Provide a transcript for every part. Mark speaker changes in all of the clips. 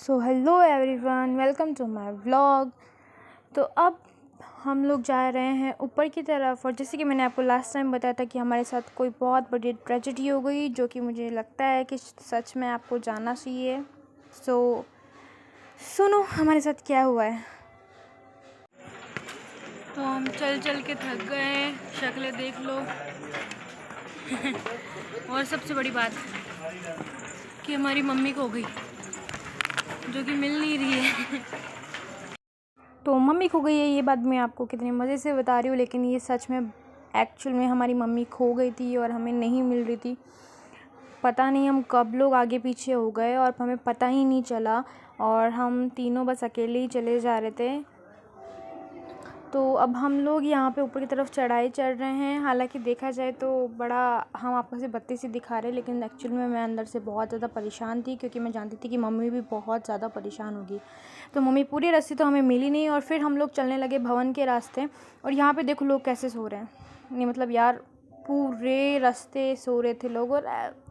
Speaker 1: So hello everyone, welcome to my vlog. तो अब हम लोग जा रहे हैं ऊपर की तरफ, और जैसे कि मैंने आपको लास्ट टाइम बताया था कि हमारे साथ कोई बहुत बड़ी ट्रेजेडी हो गई, जो कि मुझे लगता है कि सच में आपको जानना चाहिए। सो सुनो हमारे साथ क्या हुआ है। तो हम चल चल के थक गए हैं, शक्लें देख लो। और सबसे बड़ी बात कि हमारी मम्मी को हो गई, जो कि मिल नहीं रही है। तो मम्मी खो गई है, ये बात मैं आपको कितने मज़े से बता रही हूँ, लेकिन ये सच में एक्चुअल में हमारी मम्मी खो गई थी और हमें नहीं मिल रही थी। पता नहीं हम कब लोग आगे पीछे हो गए और हमें पता ही नहीं चला, और हम तीनों बस अकेले ही चले जा रहे थे। तो अब हम लोग यहाँ पे ऊपर की तरफ चढ़ाई चढ़ रहे हैं। हालांकि देखा जाए तो बड़ा हम आपको से बत्ती सी दिखा रहे हैं, लेकिन एक्चुअल में मैं अंदर से बहुत ज़्यादा परेशान थी, क्योंकि मैं जानती थी कि मम्मी भी बहुत ज़्यादा परेशान होगी। तो मम्मी पूरी रास्ते तो हमें मिली नहीं, और फिर हम लोग चलने लगे भवन के रास्ते। और यहाँ पे देखो लोग कैसे सो रहे हैं, नहीं मतलब यार पूरे रास्ते सो रहे थे लोग, और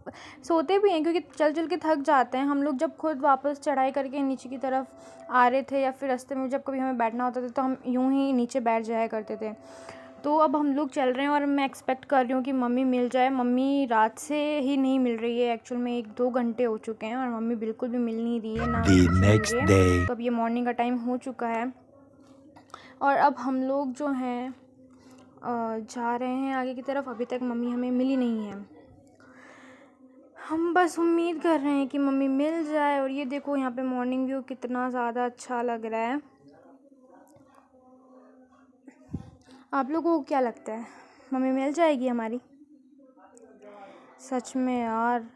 Speaker 1: सोते भी हैं क्योंकि चल चल के थक जाते हैं। हम लोग जब खुद वापस चढ़ाई करके नीचे की तरफ आ रहे थे, या फिर रास्ते में जब कभी हमें बैठना होता था तो हम यूं ही नीचे बैठ जाया करते थे। तो अब हम लोग चल रहे हैं और मैं एक्सपेक्ट कर रही हूँ कि मम्मी मिल जाए। मम्मी रात से ही नहीं मिल रही है, एक्चुअल में 1-2 घंटे हो चुके हैं और मम्मी बिल्कुल भी मिल नहीं रही है, ना
Speaker 2: The
Speaker 1: कुछ मिल
Speaker 2: next
Speaker 1: रही है।
Speaker 2: day.
Speaker 1: तो अब ये मॉर्निंग का टाइम हो चुका है, और अब हम लोग जो हैं जा रहे हैं आगे की तरफ। अभी तक मम्मी हमें मिली नहीं है, हम बस उम्मीद कर रहे हैं कि मम्मी मिल जाए। और ये देखो यहाँ पे मॉर्निंग व्यू कितना ज़्यादा अच्छा लग रहा है। आप लोगों को क्या लगता है, मम्मी मिल जाएगी हमारी? सच में यार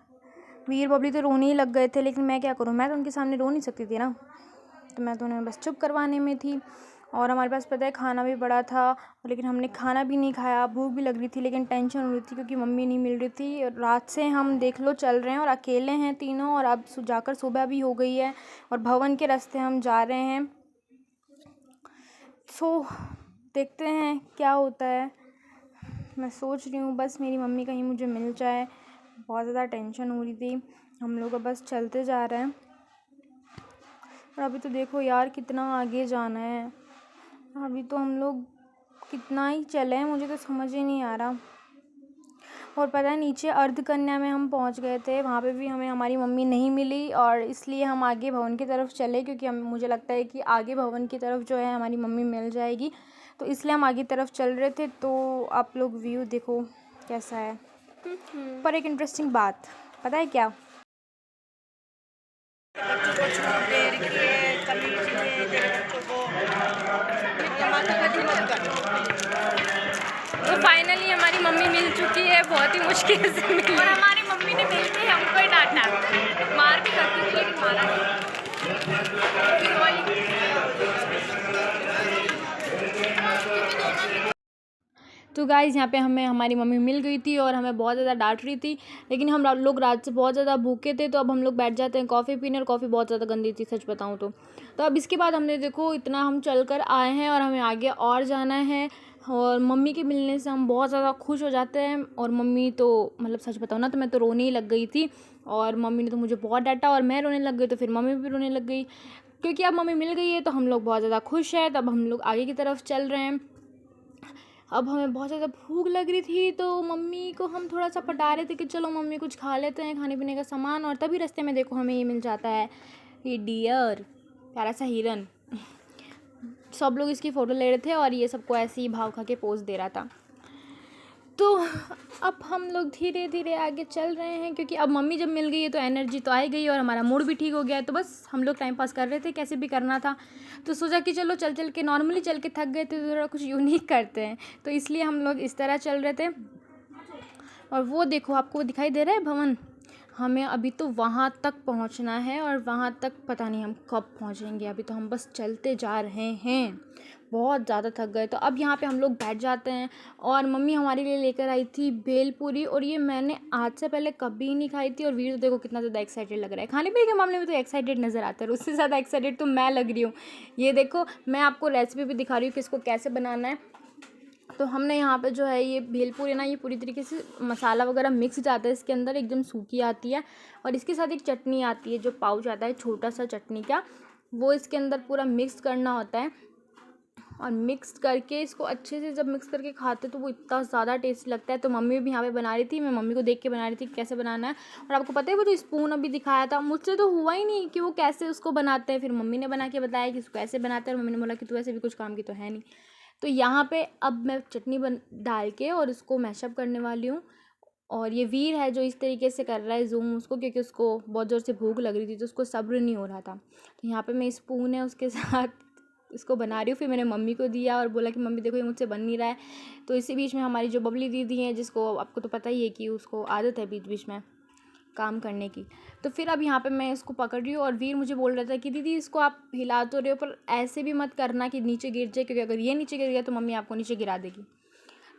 Speaker 1: वीर बबली तो रोने ही लग गए थे, लेकिन मैं क्या करूँ, मैं तो उनके सामने रो नहीं सकती थी ना, तो मैं तो उन्हें बस चुप करवाने में थी। और हमारे पास पता है खाना भी पड़ा था, लेकिन हमने खाना भी नहीं खाया। भूख भी लग रही थी, लेकिन टेंशन हो रही थी क्योंकि मम्मी नहीं मिल रही थी। और रात से हम देख लो चल रहे हैं और अकेले हैं तीनों, और अब जाकर सुबह भी हो गई है और भवन के रास्ते हम जा रहे हैं। सो देखते हैं क्या होता है। मैं सोच रही हूँ बस मेरी मम्मी कहीं मुझे मिल जाए, बहुत ज़्यादा टेंशन हो रही थी। हम लोग बस चलते जा रहे हैं, और अभी तो देखो यार कितना आगे जाना है। अभी तो हम लोग कितना ही चले हैं, मुझे तो समझ ही नहीं आ रहा। और पता है नीचे अर्धकन्या में हम पहुंच गए थे, वहाँ पे भी हमें हमारी मम्मी नहीं मिली, और इसलिए हम आगे भवन की तरफ चले, क्योंकि मुझे लगता है कि आगे भवन की तरफ जो है हमारी मम्मी मिल जाएगी। तो इसलिए हम आगे तरफ चल रहे थे। तो आप लोग व्यू देखो कैसा है। पर एक इंटरेस्टिंग बात पता है क्या, बच्चों को छूट दे रही है, कभी बच्चों को तो फाइनली हमारी मम्मी मिल चुकी है, बहुत ही मुश्किल से मिली। और हमारी मम्मी ने मिलके हमको ही डांटा, मार भी सकती थी लेकिन मारा नहीं। तो गाइज़ यहाँ पे हमें हमारी मम्मी मिल गई थी और हमें बहुत ज़्यादा डांट रही थी, लेकिन हम लोग रात से बहुत ज़्यादा भूखे थे। तो अब हम लोग बैठ जाते हैं कॉफ़ी पीने, और कॉफ़ी बहुत ज़्यादा गंदी थी सच बताऊँ तो अब इसके बाद हमने देखो इतना हम चल कर आए हैं और हमें आगे और जाना है। और मम्मी के मिलने से हम बहुत ज़्यादा खुश हो जाते हैं। और मम्मी तो मतलब सच बताऊँ ना तो मैं तो रोने ही लग गई थी, और मम्मी ने तो मुझे बहुत डांटा और मैं रोने लग गई, तो फिर मम्मी भी रोने लग गई, क्योंकि अब मम्मी मिल गई है। तो हम लोग बहुत ज़्यादा खुश हैं। तब हम लोग आगे की तरफ चल रहे हैं। अब हमें बहुत ज़्यादा भूख लग रही थी, तो मम्मी को हम थोड़ा सा पटा रहे थे कि चलो मम्मी कुछ खा लेते हैं खाने पीने का सामान। और तभी रास्ते में देखो हमें ये मिल जाता है, ये डियर प्यारा सा हिरन। सब लोग इसकी फ़ोटो ले रहे थे और ये सबको ऐसे ही भाव खा के पोज दे रहा था। तो अब हम लोग धीरे धीरे आगे चल रहे हैं, क्योंकि अब मम्मी जब मिल गई है तो एनर्जी तो आई गई और हमारा मूड भी ठीक हो गया है। तो बस हम लोग टाइम पास कर रहे थे, कैसे भी करना था। तो सोचा कि चलो चल चल के नॉर्मली चल के थक गए थे, तो थोड़ा कुछ यूनिक करते हैं। तो इसलिए हम लोग इस तरह चल रहे थे। और वो देखो आपको दिखाई दे रहा है भवन, हमें अभी तो वहाँ तक पहुँचना है, और वहाँ तक पता नहीं हम कब पहुँचेंगे। अभी तो हम बस चलते जा रहे हैं, बहुत ज़्यादा थक गए। तो अब यहाँ पे हम लोग बैठ जाते हैं। और मम्मी हमारे लिए लेकर आई थी भेलपूरी, और ये मैंने आज से पहले कभी नहीं खाई थी। और वीर तो देखो कितना ज़्यादा एक्साइटेड लग रहा है, खाने पीने के मामले में तो एक्साइटेड नज़र आता है, उससे ज़्यादा एक्साइटेड तो मैं लग रही हूँ। ये देखो मैं आपको रेसिपी भी दिखा रही हूँ कि इसको कैसे बनाना है। तो हमने यहाँ पे जो है ये भेलपूरी ना, ये पूरी तरीके से मसाला वगैरह मिक्स जाता है इसके अंदर, एकदम सूखी आती है। और इसके साथ एक चटनी आती है, जो पाउच आता है छोटा सा चटनी का, वो इसके अंदर पूरा मिक्स करना होता है। और मिक्स करके इसको अच्छे से जब मिक्स करके खाते तो वो इतना ज़्यादा टेस्टी लगता है। तो मम्मी भी यहाँ पे बना रही थी, मैं मम्मी को देख के बना रही थी कैसे बनाना है। और आपको पता है वो जो स्पून अभी दिखाया था, मुझसे तो हुआ ही नहीं कि वो कैसे उसको बनाते हैं। फिर मम्मी ने बना के बताया कि इसको कैसे बनाते हैं, और मम्मी ने बोला कि तू ऐसे भी कुछ काम की तो है नहीं। तो यहाँ पे अब मैं चटनी डाल के और उसको मैशअप करने वाली हूँ। और ये वीर है जो इस तरीके से कर रहा है ज़ूम उसको, क्योंकि उसको बहुत ज़ोर से भूख लग रही थी तो उसको सब्र नहीं हो रहा था। तो यहाँ पे मैं स्पून है उसके साथ इसको बना रही हूँ। फिर मैंने मम्मी को दिया और बोला कि मम्मी देखो ये मुझसे बन नहीं रहा है। तो इसी बीच में हमारी जो बबली दीदी हैं, जिसको आपको तो पता ही है कि उसको आदत है बीच बीच में काम करने की, तो फिर अब यहाँ पे मैं इसको पकड़ रही हूँ। और वीर मुझे बोल रहा था कि दीदी इसको आप हिला तो रहे हो, पर ऐसे भी मत करना कि नीचे गिर जाए, क्योंकि अगर ये नीचे गिर गया तो मम्मी आपको नीचे गिरा देगी।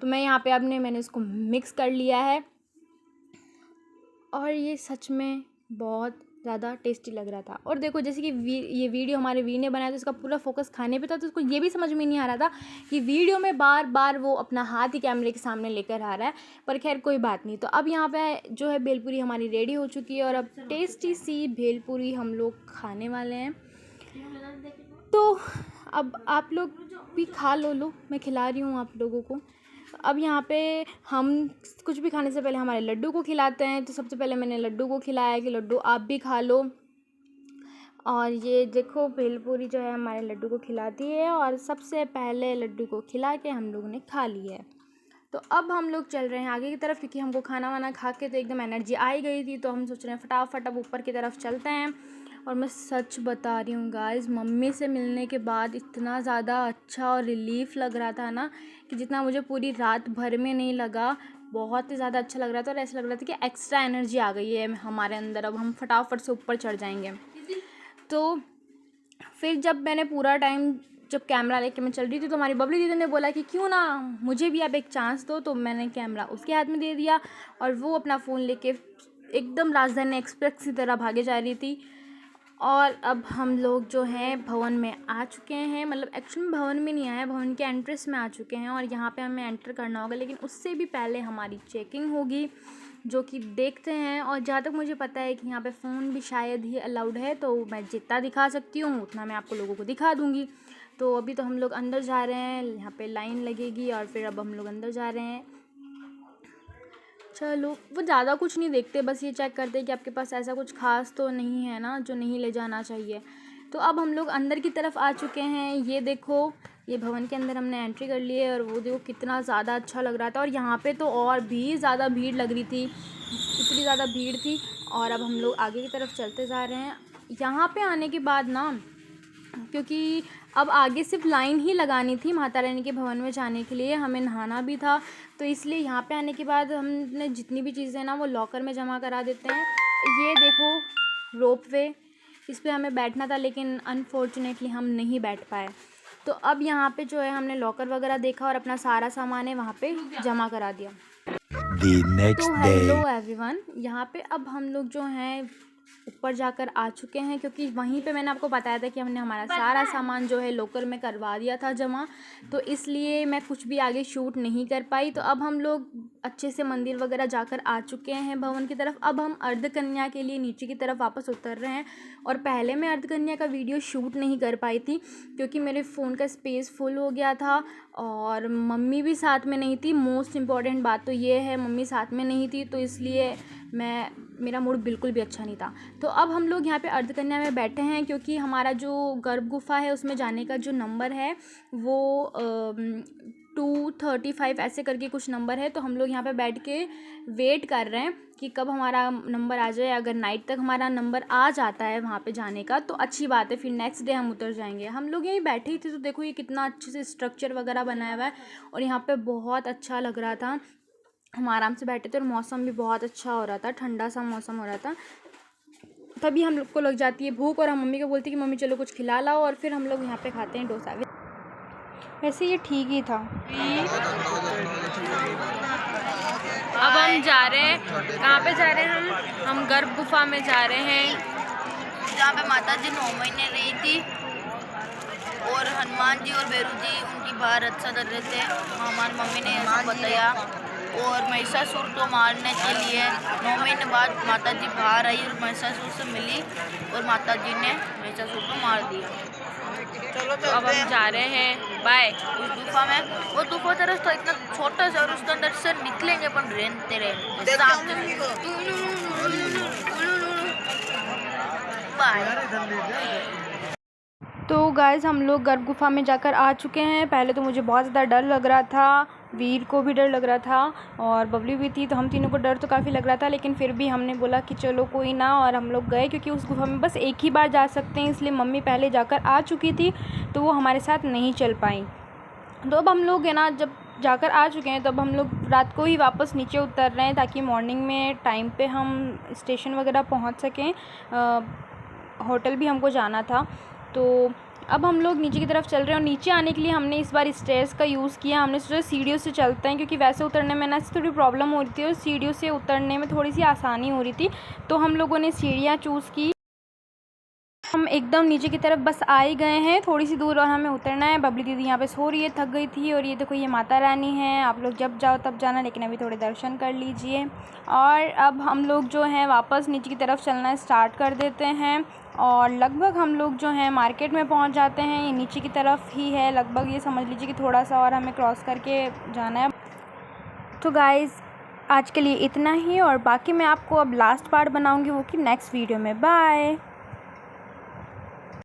Speaker 1: तो मैं यहाँ पे मैंने इसको मिक्स कर लिया है, और ये सच में बहुत ज़्यादा टेस्टी लग रहा था। और देखो जैसे कि ये वीडियो हमारे वीर ने बनाया, तो इसका पूरा फोकस खाने पे था, तो उसको ये भी समझ में नहीं आ रहा था कि वीडियो में बार बार वो अपना हाथ ही कैमरे के सामने लेकर आ रहा है। पर खैर कोई बात नहीं। तो अब यहाँ पे जो है भेलपूरी हमारी रेडी हो चुकी है, और अब टेस्टी सी भेलपूरी हम लोग खाने वाले हैं। तो अब आप लोग भी खा लो, मैं खिला रही हूँ आप लोगों को। अब यहाँ पे हम कुछ भी खाने से पहले हमारे लड्डू को खिलाते हैं। तो सबसे पहले मैंने लड्डू को खिलाया कि लड्डू आप भी खा लो। और ये देखो भेलपूरी जो है हमारे लड्डू को खिला दी है, और सबसे पहले लड्डू को खिला के हम लोगों ने खा लिया है। तो अब हम लोग चल रहे हैं आगे की तरफ, क्योंकि हमको खाना वाना खा के तो एकदम एनर्जी आ ही गई थी। तो हम सोच रहे हैं फटाफट अब ऊपर की तरफ चलते हैं। और मैं सच बता रही हूँ गाइस, मम्मी से मिलने के बाद इतना ज़्यादा अच्छा और रिलीफ़ लग रहा था ना, कि जितना मुझे पूरी रात भर में नहीं लगा। बहुत ही ज़्यादा अच्छा लग रहा था, और ऐसा लग रहा था कि एक्स्ट्रा एनर्जी आ गई है हमारे अंदर, अब हम फटाफट से ऊपर चढ़ जाएंगे। तो फिर जब मैंने पूरा टाइम जब कैमरा लेके मैं चल रही थी, तो हमारी बबली दीदी ने बोला कि क्यों ना मुझे भी आप एक चांस दो। तो मैंने कैमरा उसके हाथ में दे दिया, और वो अपना फ़ोन लेके एकदम राजधानी एक्सप्रेस की तरह भागे जा रही थी। और अब हम लोग जो हैं भवन में आ चुके हैं, मतलब एक्चुअली भवन में नहीं आए, भवन के एंट्रेंस में आ चुके हैं। और यहाँ पे हमें एंटर करना होगा, लेकिन उससे भी पहले हमारी चेकिंग होगी, जो कि देखते हैं। और जहाँ तक मुझे पता है कि यहाँ पे फ़ोन भी शायद ही अलाउड है, तो मैं जितना दिखा सकती हूँ उतना मैं आपको लोगों को दिखा दूँगी। तो अभी तो हम लोग अंदर जा रहे हैं, यहाँ पे लाइन लगेगी, और फिर अब हम लोग अंदर जा रहे हैं। चलो, वो ज़्यादा कुछ नहीं देखते, बस ये चेक करते हैं कि आपके पास ऐसा कुछ खास तो नहीं है ना जो नहीं ले जाना चाहिए। तो अब हम लोग अंदर की तरफ आ चुके हैं। ये देखो, ये भवन के अंदर हमने एंट्री कर ली है, और वो देखो कितना ज़्यादा अच्छा लग रहा था। और यहाँ पे तो और भी ज़्यादा भीड़ लग रही थी, इतनी ज़्यादा भीड़ थी। और अब हम लोग आगे की तरफ चलते जा रहे हैं। यहाँ पे आने के बाद ना, क्योंकि अब आगे सिर्फ लाइन ही लगानी थी माता रानी के भवन में जाने के लिए, हमें नहाना भी था, तो इसलिए यहाँ पे आने के बाद हमने जितनी भी चीज़ें ना वो लॉकर में जमा करा देते हैं। ये देखो रोप वे, इस पर हमें बैठना था, लेकिन अनफॉर्चुनेटली हम नहीं बैठ पाए। तो अब यहाँ पे जो है हमने लॉकर वगैरह देखा, और अपना सारा सामान है वहाँ पे जमा करा दिया। तो हेलो एवरीवन, यहाँ पे अब हम लोग जो हैं ऊपर जाकर आ चुके हैं, क्योंकि वहीं पे मैंने आपको बताया था कि हमने हमारा सारा सामान जो है लॉकर में करवा दिया था जमा, तो इसलिए मैं कुछ भी आगे शूट नहीं कर पाई। तो अब हम लोग अच्छे से मंदिर वगैरह जाकर आ चुके हैं भवन की तरफ। अब हम अर्धकन्या के लिए नीचे की तरफ वापस उतर रहे हैं। और पहले मैं अर्धकन्या का वीडियो शूट नहीं कर पाई थी, क्योंकि मेरे फ़ोन का स्पेस फुल हो गया था, और मम्मी भी साथ में नहीं थी। मोस्ट इम्पॉर्टेंट बात तो ये है, मम्मी साथ में नहीं थी, तो इसलिए मेरा मूड बिल्कुल भी अच्छा नहीं था। तो अब हम लोग यहाँ पे अर्धकन्या में बैठे हैं, क्योंकि हमारा जो गर्भ गुफा है उसमें जाने का जो नंबर है वो 235 ऐसे करके कुछ नंबर है। तो हम लोग यहाँ पे बैठ के वेट कर रहे हैं कि कब हमारा नंबर आ जाए। अगर नाइट तक हमारा नंबर आ जाता है वहाँ पे जाने का तो अच्छी बात है, फिर नेक्स्ट डे हम उतर जाएंगे। हम लोग यहीं बैठे ही थे, तो देखो ये कितना अच्छे से स्ट्रक्चर वगैरह बनाया हुआ है, और यहाँ पे बहुत अच्छा लग रहा था। हम आराम से बैठे थे, और मौसम भी बहुत अच्छा हो रहा था, ठंडा सा मौसम हो रहा था। तभी हम लोग को लग जाती है भूख, और हम मम्मी को बोलती कि मम्मी चलो कुछ खिला लाओ, और फिर हम लोग यहाँ पे खाते हैं डोसा। वैसे ये ठीक ही था। अब हम जा रहे हैं, कहाँ पे जा रहे हैं हम गर्भ गुफा में जा रहे हैं,
Speaker 2: जहाँ पे माता जी 9 महीने रही थी, और हनुमान जी और भैरू जी उनकी बाहर रक्षा कर रहे थे, हमारी मम्मी ने ऐसा बताया। और महिषासुर को मारने के लिए 9 महीने बाद माता जी बाहर आई और महिषासुर से मिली और माता जी ने महिषासुर को मार दिया।
Speaker 1: चलो तो अब हम जा रहे हैं बाय
Speaker 2: उस गुफा में, वो गुफा तरफ तो इतना छोटा सा और उसके अंदर से निकलेंगे अपन रेंगते रहे।
Speaker 1: तो गाइस हम लोग गर्भ गुफा में जाकर आ चुके हैं। पहले तो मुझे बहुत ज़्यादा डर लग रहा था, वीर को भी डर लग रहा था और बबली भी थी, तो हम तीनों को डर तो काफ़ी लग रहा था, लेकिन फिर भी हमने बोला कि चलो कोई ना, और हम लोग गए क्योंकि उस गुफा में बस एक ही बार जा सकते हैं, इसलिए मम्मी पहले जाकर आ चुकी थी तो वो हमारे साथ नहीं चल पाई। तो अब हम लोग है ना, जब जाकर आ चुके हैं तो अब हम लोग रात को ही वापस नीचे उतर रहे हैं ताकि मॉर्निंग में टाइम पे हम स्टेशन वगैरह पहुंच सकें। होटल भी हमको जाना था, तो अब हम लोग नीचे की तरफ चल रहे हैं। और नीचे आने के लिए हमने इस बार स्टेयर्स का यूज़ किया। हमने सोचा सीढ़ियों से चलते हैं क्योंकि वैसे उतरने में ना थोड़ी प्रॉब्लम हो रही थी और सीढ़ियों से उतरने में थोड़ी सी आसानी हो रही थी, तो हम लोगों ने सीढ़ियाँ चूज़ की। हम एकदम नीचे की तरफ बस आ ही गए हैं, थोड़ी सी दूर और हमें उतरना है। बबली दीदी यहाँ पे सो रही है, थक गई थी। और ये देखो ये माता रानी है, आप लोग जब जाओ तब जाना, लेकिन अभी थोड़े दर्शन कर लीजिए। और अब हम लोग जो हैं वापस नीचे की तरफ चलना स्टार्ट कर देते हैं और लगभग हम लोग जो हैं मार्केट में पहुँच जाते हैं। ये नीचे की तरफ ही है लगभग, ये समझ लीजिए कि थोड़ा सा और हमें क्रॉस करके जाना है। तो गाइज़ आज के लिए इतना ही, और बाकी मैं आपको अब लास्ट पार्ट बनाऊँगी वो कि नेक्स्ट वीडियो में। बाय।